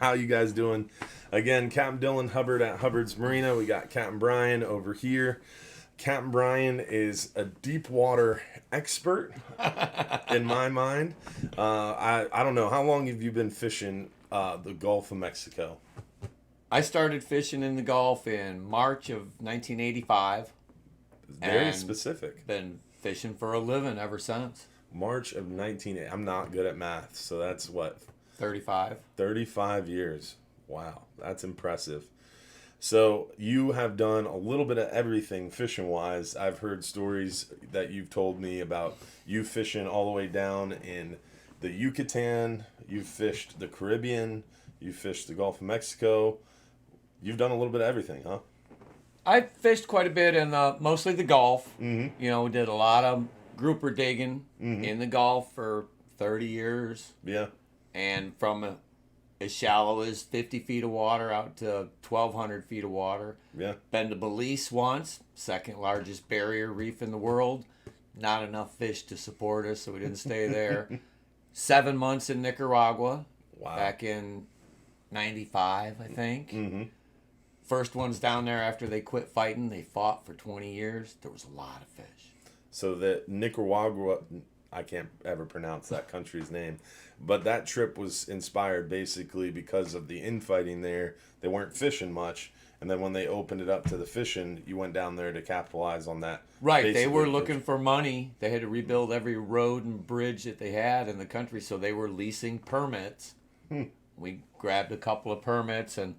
How you guys doing? Again, Captain Dylan Hubbard at Hubbard's Marina. We got Captain Bryon over here. Captain Bryon is a deep water expert in my mind. I don't know. How long have you been fishing the Gulf of Mexico? I started fishing in the Gulf in March of 1985. Very and specific. Been fishing for a living ever since. March of 19... I'm not good at math, so that's what? 35. 35 years. Wow, that's impressive. So you have done a little bit of everything fishing-wise. I've heard stories that you've told me about you fishing all the way down in the Yucatan. You've fished the Caribbean. You fished the Gulf of Mexico. You've done a little bit of everything, huh? I fished quite a bit in mostly the Gulf. Mm-hmm. You know, did a lot of grouper digging in the Gulf for 30 years. Yeah. And from as shallow as 50 feet of water out to 1,200 feet of water. Yeah. Been to Belize once, second largest barrier reef in the world. Not enough fish to support us, so we didn't stay there. 7 months in Nicaragua. Wow. Back in 95, I think. Mm-hmm. First ones down there after they quit fighting. They fought for 20 years. There was a lot of fish. So the Nicaragua, I can't ever pronounce that country's name, but that trip was inspired basically because of the infighting there. They weren't fishing much, and then when they opened it up to the fishing, you went down there to capitalize on that. Right, they basically were looking for money. They had to rebuild every road and bridge that they had in the country, so they were leasing permits. We grabbed a couple of permits and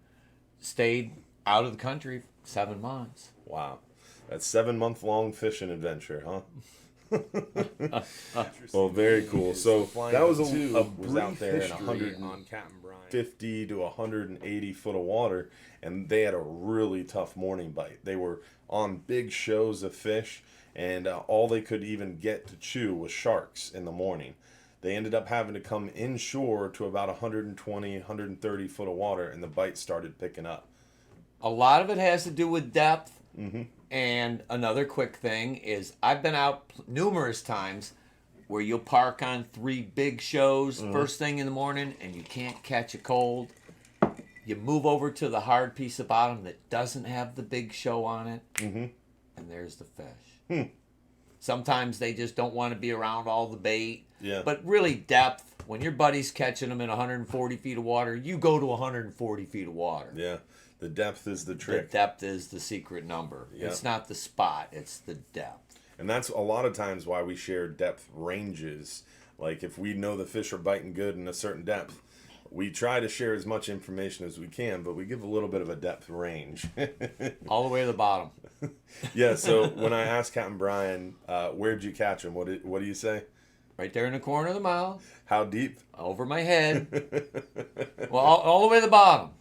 stayed out of the country 7 months. Wow. That's 7-month-long fishing adventure, huh? Well, very cool. So that was a brief out there in 150 to 180 foot of water, and they had a really tough morning bite. They were on big shows of fish, and all they could even get to chew was sharks in the morning. They ended up having to come inshore to about 120, 130 foot of water, and the bite started picking up. A lot of it has to do with depth. Mm-hmm. And another quick thing is I've been out numerous times where you'll park on 3 big shows first thing in the morning and you can't catch a cold. You move over to the hard piece of bottom that doesn't have the big show on it, and there's the fish. Sometimes they just don't want to be around all the bait. Yeah. But really depth, when your buddy's catching them in 140 feet of water, you go to 140 feet of water. Yeah. The depth is the trick. The depth is the secret number. Yep. It's not the spot, it's the depth. And that's a lot of times why we share depth ranges. Like if we know the fish are biting good in a certain depth, we try to share as much information as we can, but we give a little bit of a depth range. All the way to the bottom. Yeah, so when I asked Captain Bryon, where'd you catch him, what do you say? Right there in the corner of the mouth. How deep? Over my head. Well, all the way to the bottom.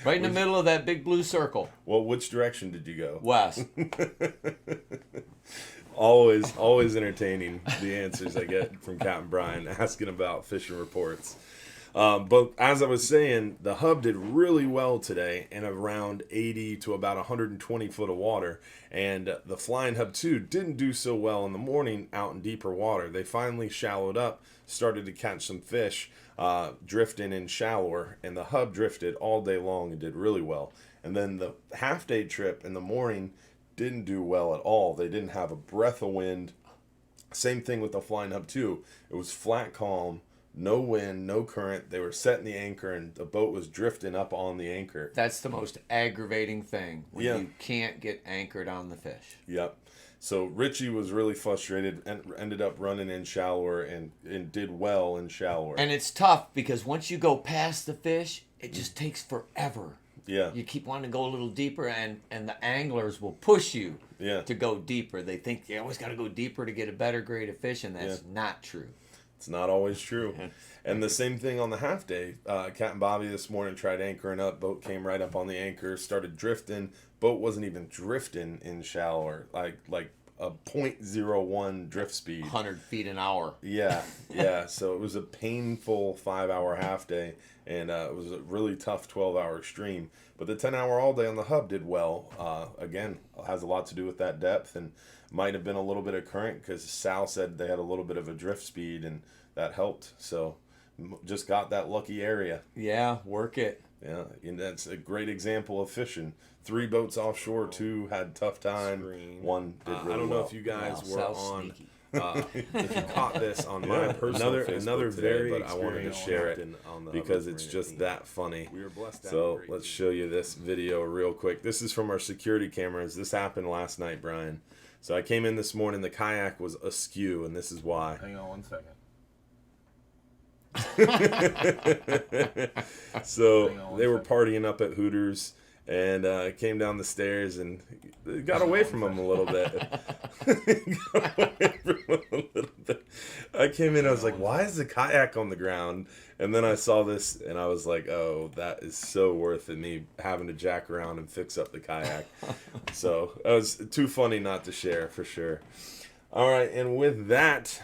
Right in the middle of that big blue circle. Well, which direction did you go? West. Always entertaining, the answers I get from Captain Bryon asking about fishing reports. But as I was saying, the hub did really well today in around 80 to about 120 foot of water. And the flying hub 2 didn't do so well in the morning out in deeper water. They finally shallowed up, started to catch some fish, drifting in shallower. And the hub drifted all day long and did really well. And then the half-day trip in the morning didn't do well at all. They didn't have a breath of wind. Same thing with the flying hub 2. It was flat calm. No wind, no current. They were setting the anchor, and the boat was drifting up on the anchor. That's the most aggravating thing, when Yeah. you can't get anchored on the fish. Yep. So Richie was really frustrated and ended up running in shallower and did well in shallower. And it's tough because once you go past the fish, it just takes forever. Yeah. You keep wanting to go a little deeper, and the anglers will push you Yeah. to go deeper. They think you always got to go deeper to get a better grade of fish, and that's not true. It's not always true. And the same thing on the half day. Captain Bobby this morning tried anchoring up. Boat came right up on the anchor, started drifting. Boat wasn't even drifting in shallower, like a .01 drift speed. 100 feet an hour. Yeah. So it was a painful 5-hour half day, and it was a really tough 12-hour stream. But the 10-hour all day on the hub did well. Again, has a lot to do with that depth, and might have been a little bit of current because Sal said they had a little bit of a drift speed, and that helped. So just got that lucky area. Yeah, work it. Yeah, and that's a great example of fishing. 3 boats offshore, 2 had tough time. Screen. 1 did really I don't well. know if you guys Wow, were so on. sneaky. If you caught this on my personal Facebook another today, very but I wanted to experienced share it captain on the because Hubbard it's Marina just team. that funny. We were blessed to have a So great let's team. show you this video real quick. This is from our security cameras. This happened last night, Brian. So I came in this morning. The kayak was askew, and this is why. Hang on 1 second. So Hang on one they were second. partying up at Hooters, and came down the stairs and got away from them a little bit. Got away from 'em a little bit. I came in, I was like, why is the kayak on the ground? And then I saw this, and I was like, oh, that is so worth it, me having to jack around and fix up the kayak. So that was too funny not to share, for sure. All right, and with that,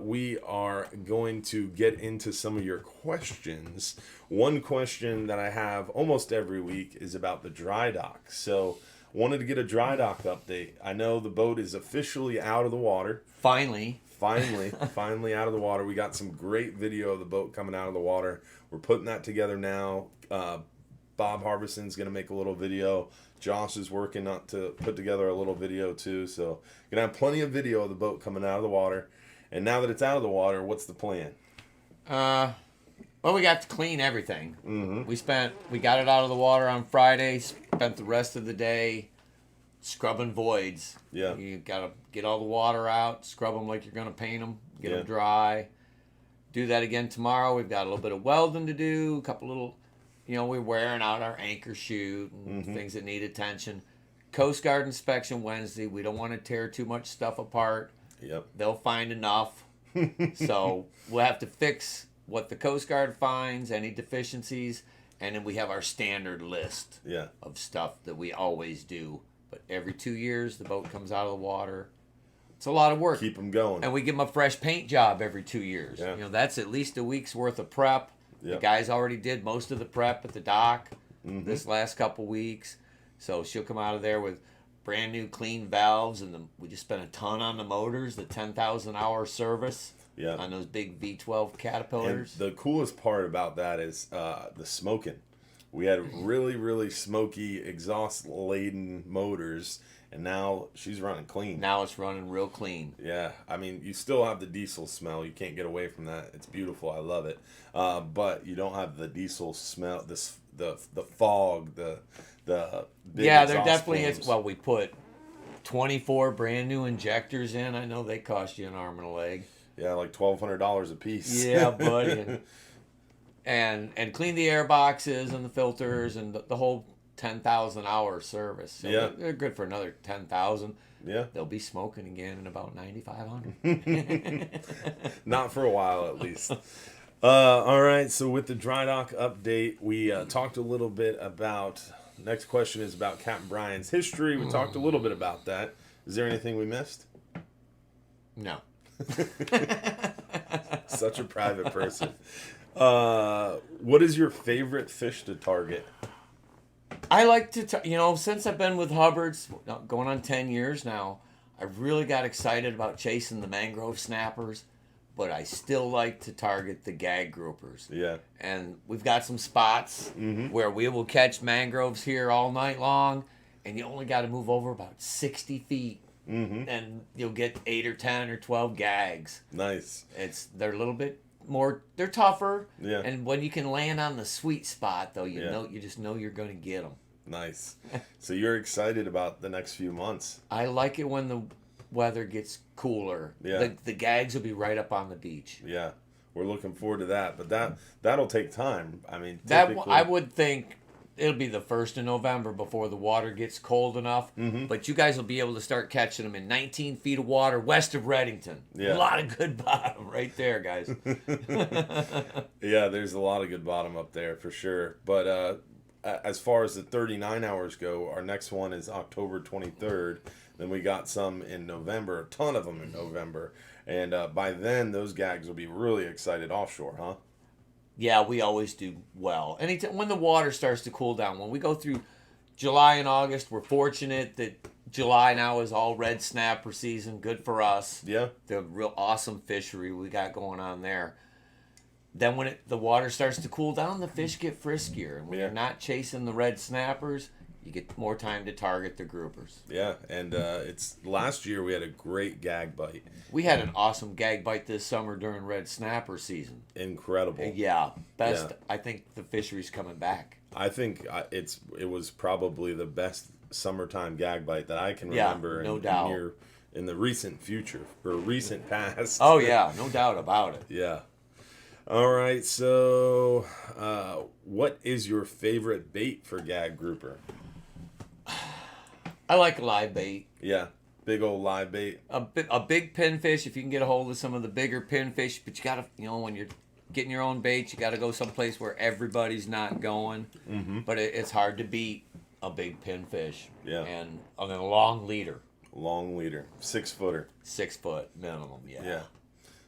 we are going to get into some of your questions. One question that I have almost every week is about the dry dock. So, wanted to get a dry dock update. I know the boat is officially out of the water. Finally. Finally out of the water. We got some great video of the boat coming out of the water. We're putting that together now. Bob Harbison's going to make a little video. Josh is working on to put together a little video too. So, going to have plenty of video of the boat coming out of the water. And now that it's out of the water, what's the plan? Well, we got to clean everything. Mm-hmm. We got it out of the water on Friday. Spent the rest of the day scrubbing voids. Yeah. You gotta get all the water out, scrub them like you're gonna paint them, get Yeah. them dry. Do that again tomorrow. We've got a little bit of welding to do. A couple little, we're wearing out our anchor chute and things that need attention. Coast Guard inspection Wednesday. We don't want to tear too much stuff apart. Yep. They'll find enough. So we'll have to fix what the Coast Guard finds, any deficiencies, and then we have our standard list Yeah. of stuff that we always do. But every 2 years, the boat comes out of the water. It's a lot of work. Keep them going. And we give them a fresh paint job every 2 years. Yeah. That's at least a week's worth of prep. The Yep. guys already did most of the prep at the dock this last couple weeks. So she'll come out of there with brand new clean valves, and we just spent a ton on the motors, the 10,000 hour service Yeah. on those big V12 And Caterpillars. the coolest part about that is the smoking. We had really, really smoky, exhaust-laden motors, and now she's running clean. Now it's running real clean. Yeah, I mean, you still have the diesel smell. You can't get away from that. It's beautiful. I love it. But you don't have the diesel smell, the fog, the big Yeah, there exhaust definitely flames. is. Well, we put 24 brand new injectors in. I know they cost you an arm and a leg. Yeah, like $1,200 a piece. Yeah, buddy. And clean the air boxes and the filters and the whole 10,000 hour service. So Yeah. they're good for another 10,000. Yeah, They'll be smoking again in about 9,500. not for a while at least. All right, so with the dry dock update, we talked a little bit about. Next question is about Captain Bryan's history. We talked a little bit about that. Is there anything we missed? No. Such a private person. What is your favorite fish to target? I like to, since I've been with Hubbard's, going on 10 years now, I really got excited about chasing the mangrove snappers, but I still like to target the gag groupers. Yeah. And we've got some spots where we will catch mangroves here all night long, and you only got to move over about 60 feet, and you'll get 8 or 10 or 12 gags. Nice. They're a little bit more, they're tougher. Yeah. And when you can land on the sweet spot, though, Yeah. you just know you're going to get them. Nice. So you're excited about the next few months. I like it when the weather gets cooler. Yeah. The gags will be right up on the beach. Yeah. We're looking forward to that. But that'll take time. I mean, That typically, I would think it'll be the 1st of November before the water gets cold enough. But you guys will be able to start catching them in 19 feet of water west of Reddington. Yeah. A lot of good bottom right there, guys. Yeah, there's a lot of good bottom up there for sure. But as far as the 39 hours go, our next one is October 23rd. Then we got some in November, a ton of them in November. And by then, those gags will be really excited offshore, huh? Yeah, we always do well. Anytime when the water starts to cool down, when we go through July and August, we're fortunate that July now is all red snapper season. Good for us. Yeah. The real awesome fishery we got going on there. then when the water starts to cool down, the fish get friskier. And when you're not chasing the red snappers, you get more time to target the groupers. Yeah, and it's last year we had a great gag bite. We had an awesome gag bite this summer during red snapper season. Incredible. Yeah, best. Yeah. I think the fishery's coming back. I think it was probably the best summertime gag bite that I can remember. No doubt. In the recent future or recent past. Oh yeah, no doubt about it. Yeah. All right, so what is your favorite bait for gag grouper? I like a live bait. Yeah, big old live bait. A big pinfish, if you can get a hold of some of the bigger pinfish, but you gotta, when you're getting your own bait, you gotta go someplace where everybody's not going. Mm-hmm. But it's hard to beat a big pinfish. Yeah. And a long leader. Long leader, 6 footer. 6 foot minimum. Yeah. Yeah.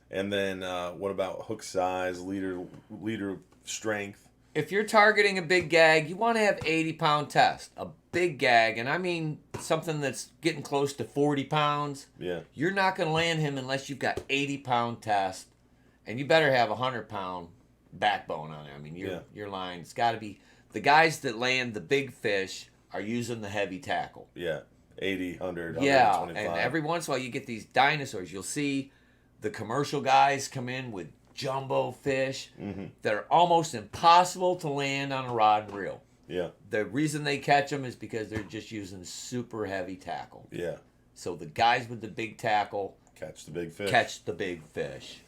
And then what about hook size, leader strength? If you're targeting a big gag, you want to have 80-pound test. A big gag, and I mean something that's getting close to 40 pounds. Yeah. You're not going to land him unless you've got 80-pound test, and you better have a 100-pound backbone on it. I mean, your line's got to be. The guys that land the big fish are using the heavy tackle. Yeah, 80, 100, yeah, 125. And every once in a while you get these dinosaurs. You'll see the commercial guys come in with jumbo fish that are almost impossible to land on a rod and reel. Yeah. The reason they catch them is because they're just using super heavy tackle. Yeah. So the guys with the big tackle catch the big fish. Catch the big fish.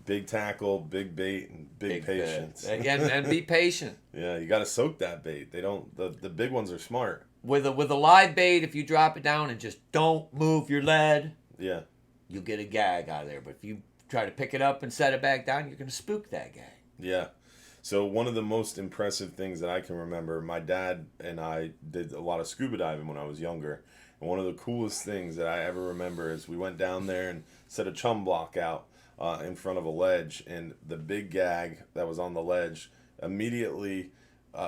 Big tackle, big bait, and big patience. And be patient. Yeah, you got to soak that bait. They don't. The big ones are smart. With a live bait, if you drop it down and just don't move your lead, yeah, you'll get a gag out of there. But if you try to pick it up and set it back down, you're going to spook that gag. Yeah. So one of the most impressive things that I can remember, my dad and I did a lot of scuba diving when I was younger. And one of the coolest things that I ever remember is we went down there and set a chum block out in front of a ledge. And the big gag that was on the ledge immediately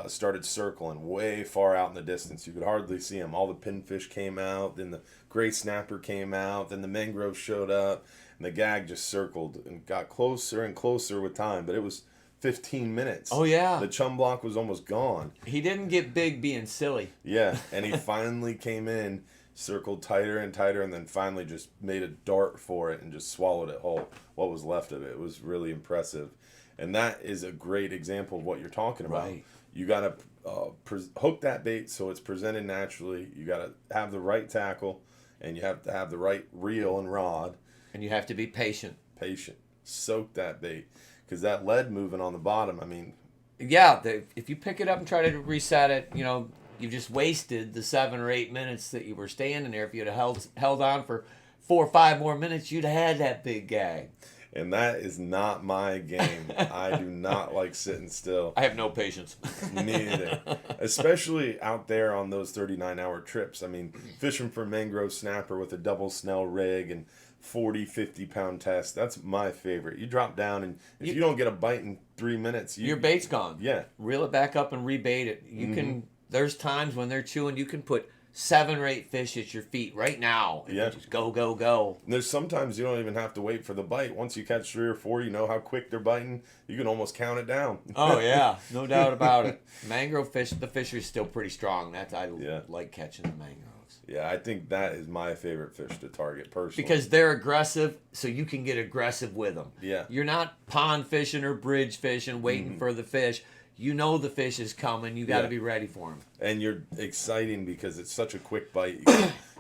started circling way far out in the distance. You could hardly see him. All the pinfish came out. Then the gray snapper came out. Then the mangrove showed up. And the gag just circled and got closer and closer with time. But it was 15 minutes. Oh, yeah. The chum block was almost gone. He didn't get big being silly. Yeah, and he finally came in, circled tighter and tighter, and then finally just made a dart for it and just swallowed it whole, what was left of it. It was really impressive. And that is a great example of what you're talking about. Right. You got to hook that bait so it's presented naturally. You got to have the right tackle, and you have to have the right reel and rod. And you have to be patient. Patient. Soak that bait. Because that lead moving on the bottom, I mean... Yeah, if you pick it up and try to reset it, you just wasted the 7 or 8 minutes that you were standing there. If you'd have held on for 4 or 5 more minutes, you'd have had that big gag. And that is not my game. I do not like sitting still. I have no patience. Me either. Especially out there on those 39-hour trips. I mean, fishing for mangrove snapper with a double snell rig and 40, 50-pound test. That's my favorite. You drop down, and if you don't get a bite in 3 minutes... your bait's gone. Yeah. Reel it back up and rebait it. You can... There's times when they're chewing, you can put 7 or 8 fish at your feet right now. And just go, go, go. And there's sometimes you don't even have to wait for the bite. Once you catch 3 or 4, you know how quick they're biting. You can almost count it down. Oh, yeah. No doubt about it. Mangrove fish, the fishery's still pretty strong. I like catching the mangroves. Yeah, I think that is my favorite fish to target personally. Because they're aggressive, so you can get aggressive with them. Yeah. You're not pond fishing or bridge fishing, waiting for the fish. You know the fish is coming. You got to be ready for him. And you're exciting because it's such a quick bite.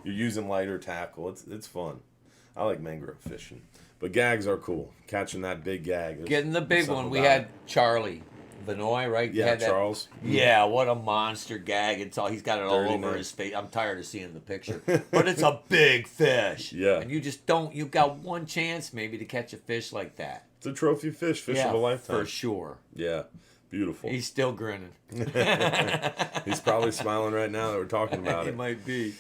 You're using lighter tackle. It's fun. I like mangrove fishing. But gags are cool. Catching that big gag. Getting the big one. We had Charlie Vanoy, right? Yeah, Charles. Yeah, what a monster gag. He's got it all over his face. I'm tired of seeing the picture. But it's a big fish. Yeah. And you've got one chance maybe to catch a fish like that. It's a trophy fish of a lifetime. For sure. Yeah. Beautiful. He's still grinning. He's probably smiling right now that we're talking about it. He might be.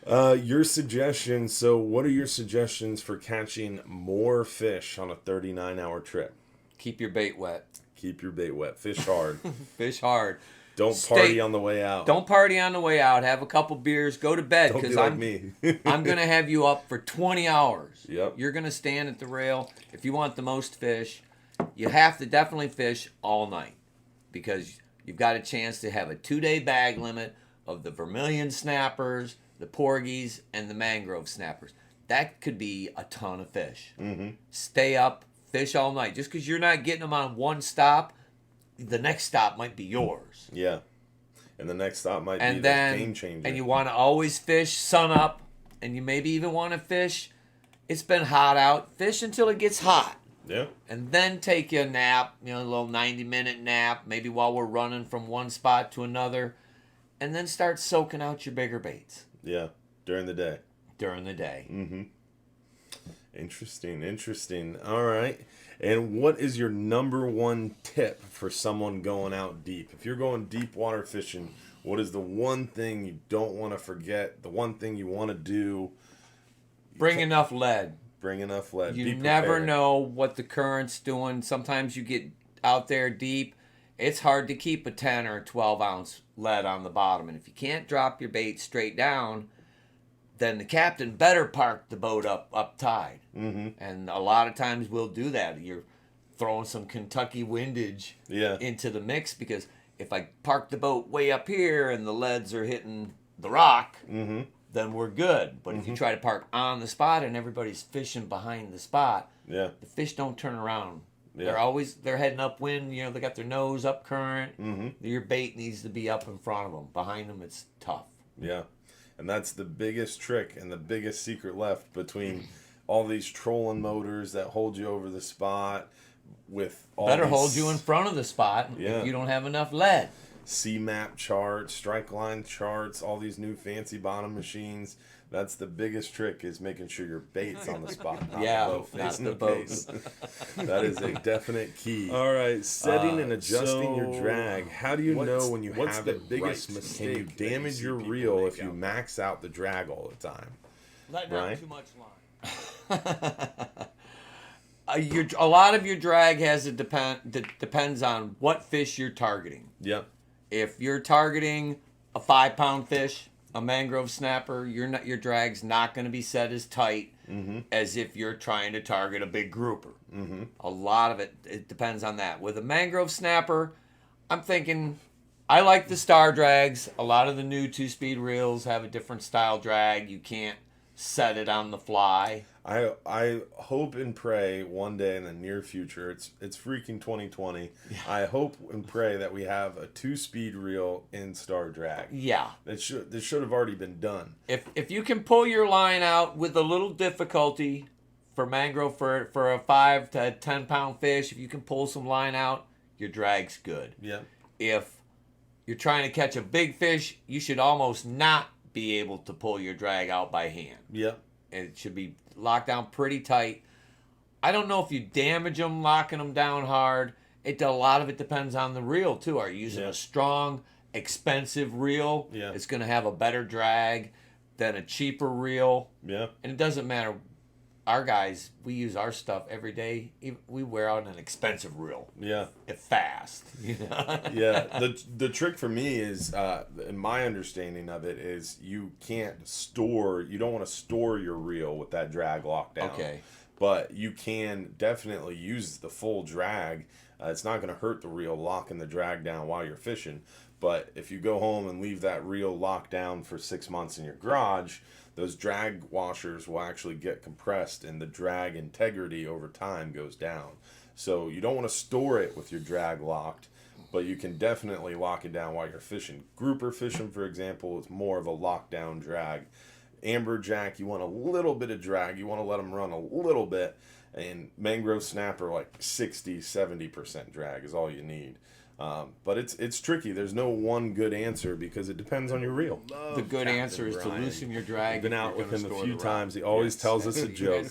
Your suggestions. So what are your suggestions for catching more fish on a 39-hour trip? Keep your bait wet. Keep your bait wet. Fish hard. Fish hard. Don't party on the way out. Don't party on the way out. Have a couple beers. Go to bed. Don't be like me. I'm going to have you up for 20 hours. Yep. You're going to stand at the rail. If you want the most fish, You have to definitely fish all night because you've got a chance to have a 2-day bag limit of the vermilion snappers, the porgies, and the mangrove snappers. That could be a ton of fish. Mm-hmm. Stay up, fish all night. Just because you're not getting them on one stop, the next stop might be yours. Yeah. And the next stop might be the game changer. And you want to always fish sun up, and you maybe even want to fish. It's been hot out. Fish until it gets hot. Yeah. And then take you a nap, a little 90-minute nap, maybe while we're running from one spot to another, and then start soaking out your bigger baits. Yeah. During the day. Mm-hmm. Interesting. All right. And what is your number one tip for someone going out deep? If you're going deep water fishing, what is the one thing you don't want to forget? The one thing you want to do? Bring enough lead. You never know what the current's doing. Sometimes you get out there deep. It's hard to keep a 10 or 12 ounce lead on the bottom. And if you can't drop your bait straight down, then the captain better park the boat up tide. Mm-hmm. And a lot of times we'll do that. You're throwing some Kentucky windage into the mix because if I park the boat way up here and the leads are hitting the rock, then we're good. But if you try to park on the spot and everybody's fishing behind the spot, the fish don't turn around. Yeah. They're heading upwind. They got their nose up current. Your bait needs to be up in front of them. Behind them, it's tough. Yeah. And that's the biggest trick and the biggest secret left between all these trolling motors that hold you over the spot with all hold you in front of the spot if you don't have enough lead. C-map charts, strike line charts, all these new fancy bottom machines. That's the biggest trick is making sure your bait's on the spot, not the boat facing the boat. That is a definite key. All right, setting and adjusting your drag. How do you know when you have the biggest mistake? Can you damage your reel if you max out the drag all the time? Letting out too much line. A lot of your drag depends on what fish you're targeting. Yep. If you're targeting a 5-pound fish, a mangrove snapper, your drag's not going to be set as tight as if you're trying to target a big grouper. A lot of it depends on that. With a mangrove snapper, I'm thinking I like the star drags. A lot of the new 2-speed reels have a different style drag. You can't set it on the fly. I hope and pray one day in the near future, it's freaking 2020. Yeah. I hope and pray that we have a 2-speed reel in star drag. Yeah. This should have already been done. If you can pull your line out with a little difficulty for mangrove for a 5 to 10 pound fish, if you can pull some line out, your drag's good. Yeah. If you're trying to catch a big fish, you should almost not be able to pull your drag out by hand. Yeah. It should be locked down pretty tight. I don't know if you damage them locking them down hard. A lot of it depends on the reel too. Are you using a strong, expensive reel? Yeah. It's going to have a better drag than a cheaper reel. Yeah. And it doesn't matter. Our guys, we use our stuff every day. We wear out an expensive reel. Yeah. It's fast. Yeah. The trick for me is, in my understanding of it, is you don't want to store your reel with that drag locked down. Okay. But you can definitely use the full drag. It's not going to hurt the reel locking the drag down while you're fishing. But if you go home and leave that reel locked down for 6 months in your garage, those drag washers will actually get compressed and the drag integrity over time goes down. So you don't want to store it with your drag locked, but you can definitely lock it down while you're fishing. Grouper fishing, for example, is more of a lockdown drag. Amberjack, you want a little bit of drag. You want to let them run a little bit. And mangrove snapper, like 60-70% drag is all you need. But it's tricky. There's no one good answer because it depends on your reel. The good answer is to loosen your drag. I've been out with him a few times. He always tells us a joke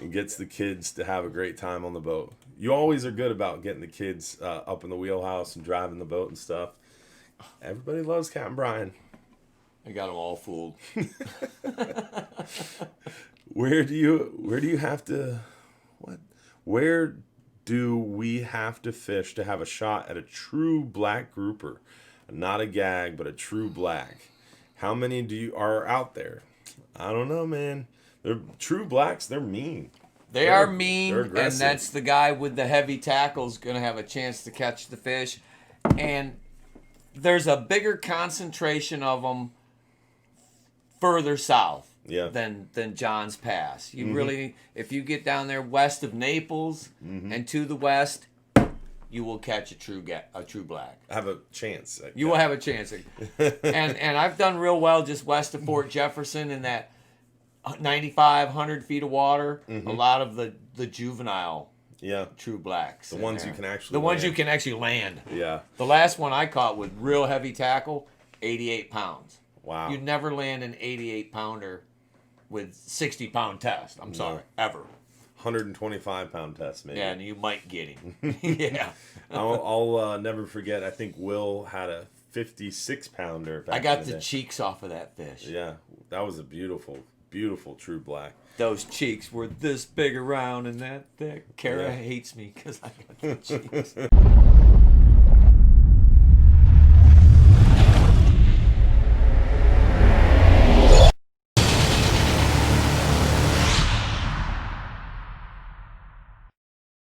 and gets the kids to have a great time on the boat. You always are good about getting the kids up in the wheelhouse and driving the boat and stuff. Everybody loves Captain Bryon. I got them all fooled. Where do you have to where do we have to fish to have a shot at a true black grouper? Not a gag, but a true black. How many are out there? I don't know, man. They're true blacks. They're mean. They are mean, they're and aggressive. that's the guy with the heavy tackles going to have a chance to catch the fish. And there's a bigger concentration of them further south than John's Pass. You really, if you get down there west of Naples and to the west, you will catch a true black. Have a chance. You will have a chance. and I've done real well just west of Fort Jefferson in that 95, 100 feet of water. A lot of the juvenile true blacks. The ones you can actually The ones you can actually land. Yeah. The last one I caught with real heavy tackle, 88 pounds. Wow. You'd never land an 88 pounder with 60-pound test. I'm sorry, ever. 125-pound test, maybe. Yeah, and you might get him. Yeah. I'll never forget. I think Will had a 56-pounder. I got the cheeks off of that fish. Yeah, that was a beautiful, beautiful true black. Those cheeks were this big around and that thick. Kara hates me because I got the cheeks.